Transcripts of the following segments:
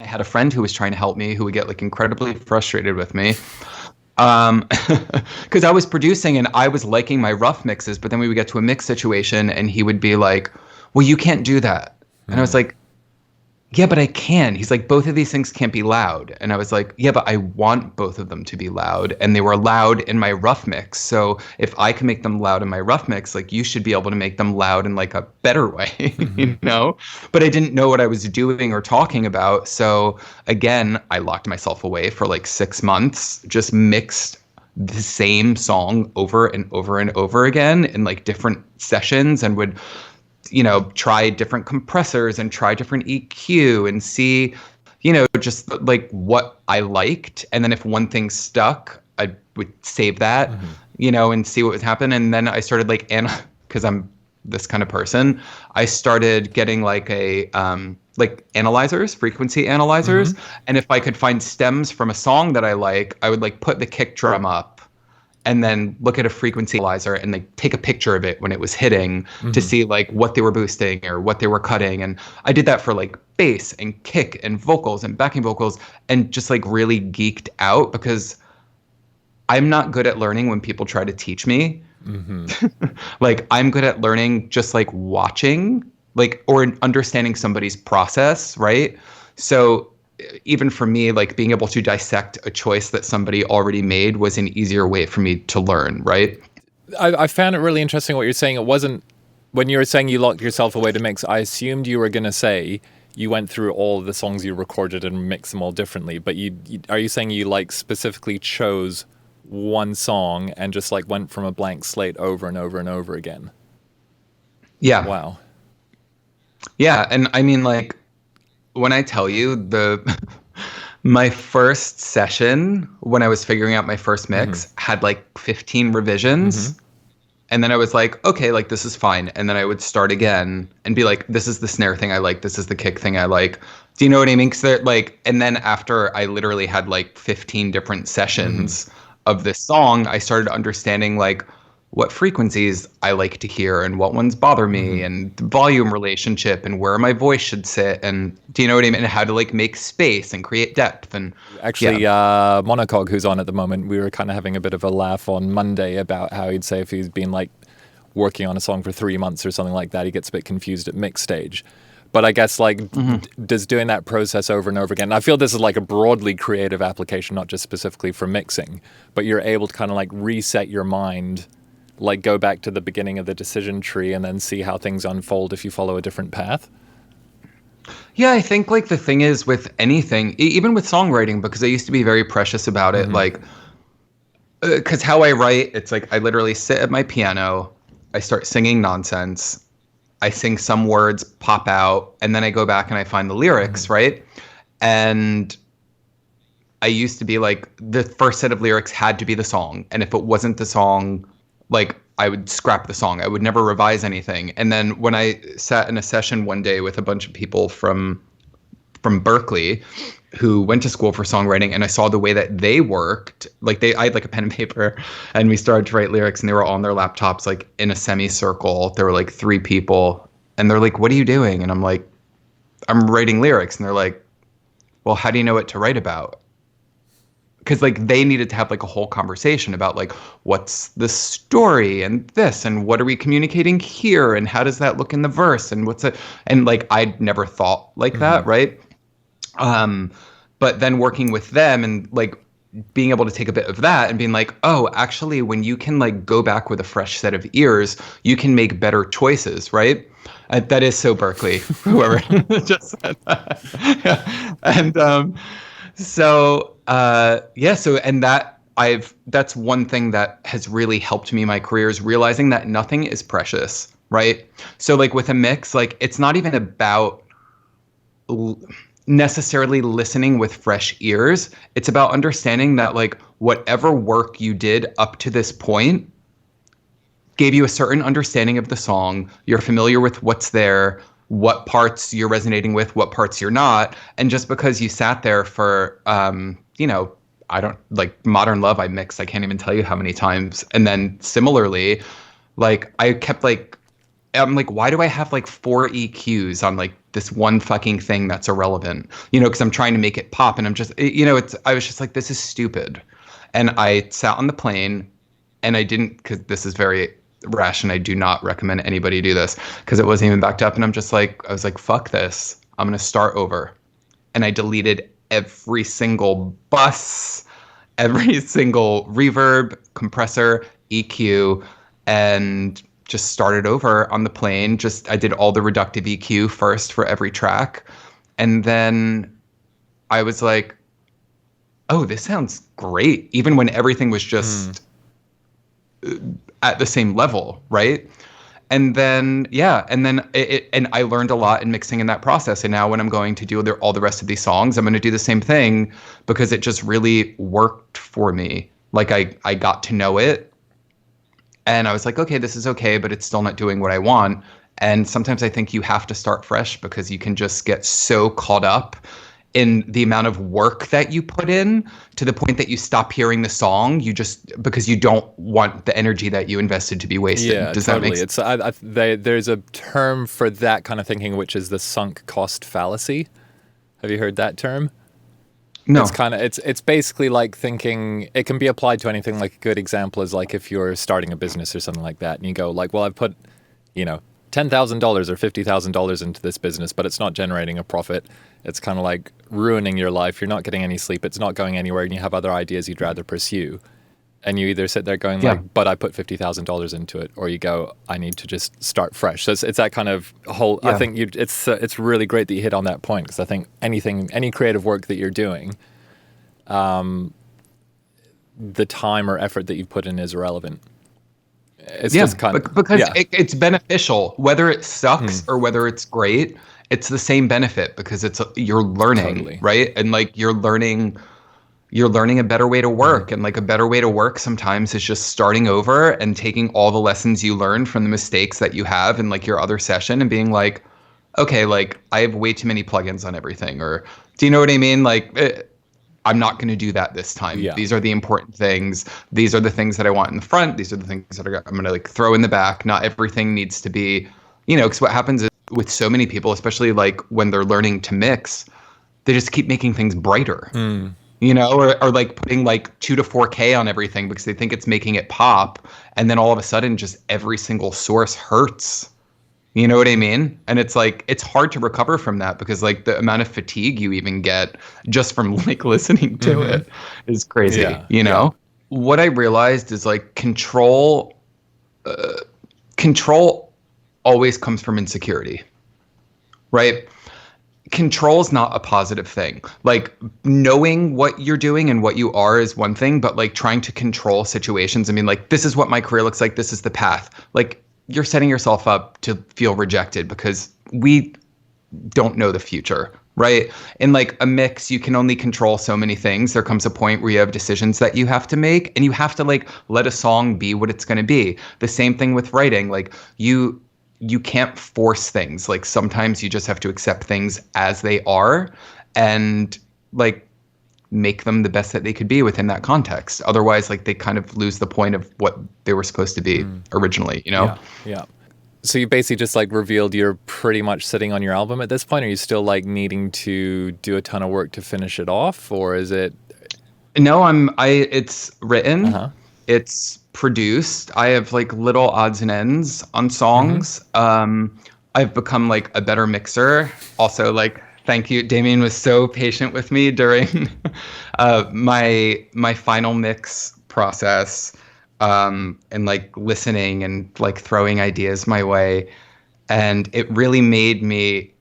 had a friend who was trying to help me who would get like incredibly frustrated with me. Because I was producing and I was liking my rough mixes, but then we would get to a mix situation and he would be like, well, you can't do that. And I was like, yeah, but I can. He's like, both of these things can't be loud. And I was like, yeah, but I want both of them to be loud. And they were loud in my rough mix. So if I can make them loud in my rough mix, like you should be able to make them loud in like a better way, you know? But I didn't know what I was doing or talking about. So again, I locked myself away for like 6 months, just mixed the same song over and over and over again in like different sessions and would try different compressors and try different EQ and see, just like what I liked. And then if one thing stuck, I would save that, and see what would happen. And then I started because I'm this kind of person, I started getting like analyzers, frequency analyzers. And if I could find stems from a song that I like, I would like put the kick drum up and then look at a frequency analyzer and like take a picture of it when it was hitting to see like what they were boosting or what they were cutting. And I did that for like bass and kick and vocals and backing vocals and just like really geeked out because I'm not good at learning when people try to teach me. Like I'm good at learning just like watching, like, or understanding somebody's process, right? So even for me, like being able to dissect a choice that somebody already made was an easier way for me to learn, right? I found it really interesting what you're saying. It wasn't, when you were saying you locked yourself away to mix, I assumed you were going to say you went through all of the songs you recorded and mixed them all differently. But are you saying you like specifically chose one song and just like went from a blank slate over and over and over again? Yeah. Wow. Yeah. And I mean, like, when I tell you my first session when I was figuring out my first mix had like 15 revisions. And then I was like, okay, like this is fine. And then I would start again and be like, this is the snare thing I like. This is the kick thing I like. Do you know what I mean? 'Cause and then after I literally had like 15 different sessions of this song, I started understanding like what frequencies I like to hear and what ones bother me and the volume relationship and where my voice should sit. And do you know what I mean? And how to like make space and create depth. And actually, Monocog, who's on at the moment, we were kind of having a bit of a laugh on Monday about how he'd say if he's been like working on a song for 3 months or something like that, he gets a bit confused at mix stage. But I guess like does doing that process over and over again, I feel this is like a broadly creative application, not just specifically for mixing, but you're able to kind of like reset your mind, like go back to the beginning of the decision tree and then see how things unfold if you follow a different path? Yeah, I think like the thing is with anything, even with songwriting, because I used to be very precious about it, like, because how I write, it's like I literally sit at my piano, I start singing nonsense, I sing some words, pop out, and then I go back and I find the lyrics, right? And I used to be like, the first set of lyrics had to be the song. And if it wasn't the song, like I would scrap the song. I would never revise anything. And then when I sat in a session one day with a bunch of people from Berkeley who went to school for songwriting, and I saw the way that they worked, like I had like a pen and paper and we started to write lyrics and they were on their laptops, like in a semicircle. There were like 3 people and they're like, what are you doing? And I'm like, I'm writing lyrics. And they're like, well, how do you know what to write about? Because like they needed to have like a whole conversation about like what's the story and this and what are we communicating here and how does that look in the verse and what's it, and like I'd never thought like that, right? But then working with them and like being able to take a bit of that and being like, oh, actually when you can like go back with a fresh set of ears, you can make better choices, right? That is so Berkeley, whoever just said that. Yeah. And that's one thing that has really helped me in my career is realizing that nothing is precious, right? So like with a mix, like it's not even about necessarily listening with fresh ears. It's about understanding that like whatever work you did up to this point gave you a certain understanding of the song. You're familiar with what's there, what parts you're resonating with, what parts you're not. And just because you sat there for, I don't like Modern Love, I mixed, I can't even tell you how many times. And then similarly, like I kept like I'm like, why do I have like 4 EQs on like this one fucking thing that's irrelevant? You know, because I'm trying to make it pop, and I'm just, you know, I was just like, this is stupid. And I sat on the plane, and I didn't, because this is very rash, and I do not recommend anybody do this, because it wasn't even backed up. And I'm just like, I was like, fuck this. I'm going to start over. And I deleted every single bus, every single reverb, compressor, EQ, and just started over on the plane. I did all the reductive EQ first for every track. And then I was like, oh, this sounds great. Even when everything was just at the same level, right? And then, yeah, and then and I learned a lot in mixing in that process. And now when I'm going to do all the rest of these songs, I'm going to do the same thing because it just really worked for me. Like I got to know it. And I was like, okay, this is okay, but it's still not doing what I want. And sometimes I think you have to start fresh because you can just get so caught up in the amount of work that you put in to the point that you stop hearing the song. You just, because you don't want the energy that you invested to be wasted. Yeah, Does totally. that make sense? There's a term for that kind of thinking, which is the sunk cost fallacy. Have you heard that term? No. It's basically like thinking, it can be applied to anything. Like a good example is like if you're starting a business or something like that, and you go like, well, I've put, you know, $10,000 or $50,000 into this business, but it's not generating a profit. It's kind of like ruining your life. You're not getting any sleep. It's not going anywhere, and you have other ideas you'd rather pursue. And you either sit there going like, but I put $50,000 into it, or you go, I need to just start fresh. So it's that kind of whole. I think it's really great that you hit on that point, because I think any creative work that you're doing, the time or effort that you've put in is irrelevant. It's just kind of because it's beneficial, whether it sucks or whether it's great. It's the same benefit because you're learning, right? And like you're learning a better way to work. And like a better way to work sometimes is just starting over and taking all the lessons you learned from the mistakes that you have in like your other session and being like, okay, like I have way too many plugins on everything. Or do you know what I mean? Like I'm not going to do that this time. Yeah. These are the important things. These are the things that I want in the front. These are the things that I'm going to like throw in the back. Not everything needs to be, you know, because what happens is with so many people, especially like when they're learning to mix, they just keep making things brighter. You know, or like putting like 2 to 4K on everything because they think it's making it pop. And then all of a sudden, just every single source hurts. You know what I mean? And it's like, it's hard to recover from that because like the amount of fatigue you even get just from like listening to it is crazy, you know? What I realized is like control always comes from insecurity, right? Control is not a positive thing. Like knowing what you're doing and what you are is one thing, but like trying to control situations. I mean, like, this is what my career looks like. This is the path. Like you're setting yourself up to feel rejected because we don't know the future, right? In like a mix, you can only control so many things. There comes a point where you have decisions that you have to make and you have to like let a song be what it's going to be. The same thing with writing. Like you can't force things. Like sometimes you just have to accept things as they are and like make them the best that they could be within that context. Otherwise, like they kind of lose the point of what they were supposed to be originally, you know? Yeah. So you basically just like revealed you're pretty much sitting on your album at this point. Are you still like needing to do a ton of work to finish it off, or is it? No, it's written. It's produced. I have like little odds and ends on songs. I've become like a better mixer. Also, like, thank you. Damien was so patient with me during my final mix process, and like listening and like throwing ideas my way. And it really made me,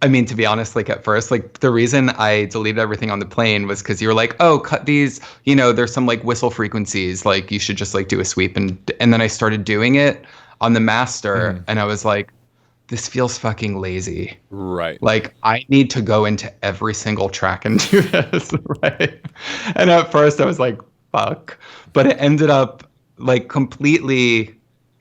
I mean, to be honest, like at first, like the reason I deleted everything on the plane was because you were like, oh, cut these, you know, there's some like whistle frequencies, like you should just like do a sweep. And then I started doing it on the master and I was like, this feels fucking lazy. Right. Like I need to go into every single track and do this, right? And at first I was like, fuck. But it ended up like completely,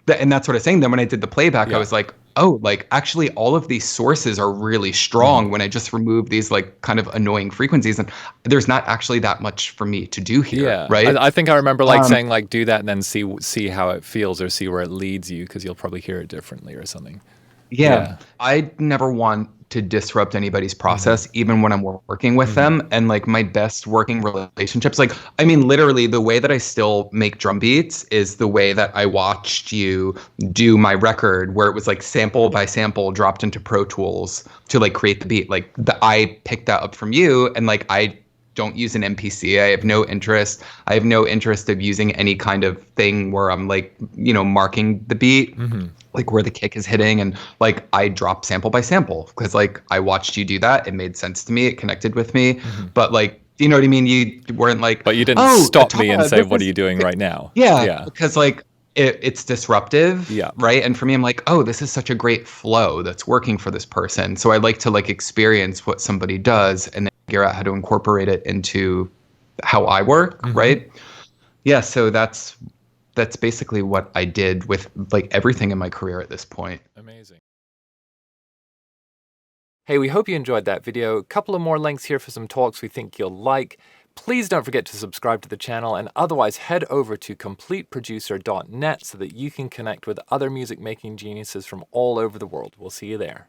and that's what I'm saying. Then when I did the playback, I was like, oh, like actually all of these sources are really strong when I just remove these like kind of annoying frequencies, and there's not actually that much for me to do here, Yeah, right? I think I remember like Um, saying like do that and then see how it feels or see where it leads you because you'll probably hear it differently or something. Yeah, Yeah. I never want to disrupt anybody's process, even when I'm working with them. And like my best working relationships, like, I mean, literally, the way that I still make drum beats is the way that I watched you do my record, where it was like sample by sample dropped into Pro Tools to like create the beat. Like, I picked that up from you, and like, I don't use an MPC. I have no interest. I have no interest of using any kind of thing where I'm like, marking the beat, like where the kick is hitting, and like I drop sample by sample because like I watched you do that. It made sense to me. It connected with me. But like, you know what I mean? You weren't like, But you didn't oh, stop me and Atarah, say, this "What are is you doing right now?" yeah, Yeah. because like it's disruptive, Yeah. right? And for me, I'm like, oh, this is such a great flow that's working for this person. So I like to like experience what somebody does and then figure out how to incorporate it into how I work, right? Yeah, so that's basically what I did with like everything in my career at this point. Amazing. Hey, we hope you enjoyed that video. A couple of more links here for some talks we think you'll like. Please don't forget to subscribe to the channel, and otherwise head over to completeproducer.net so that you can connect with other music making geniuses from all over the world. We'll see you there.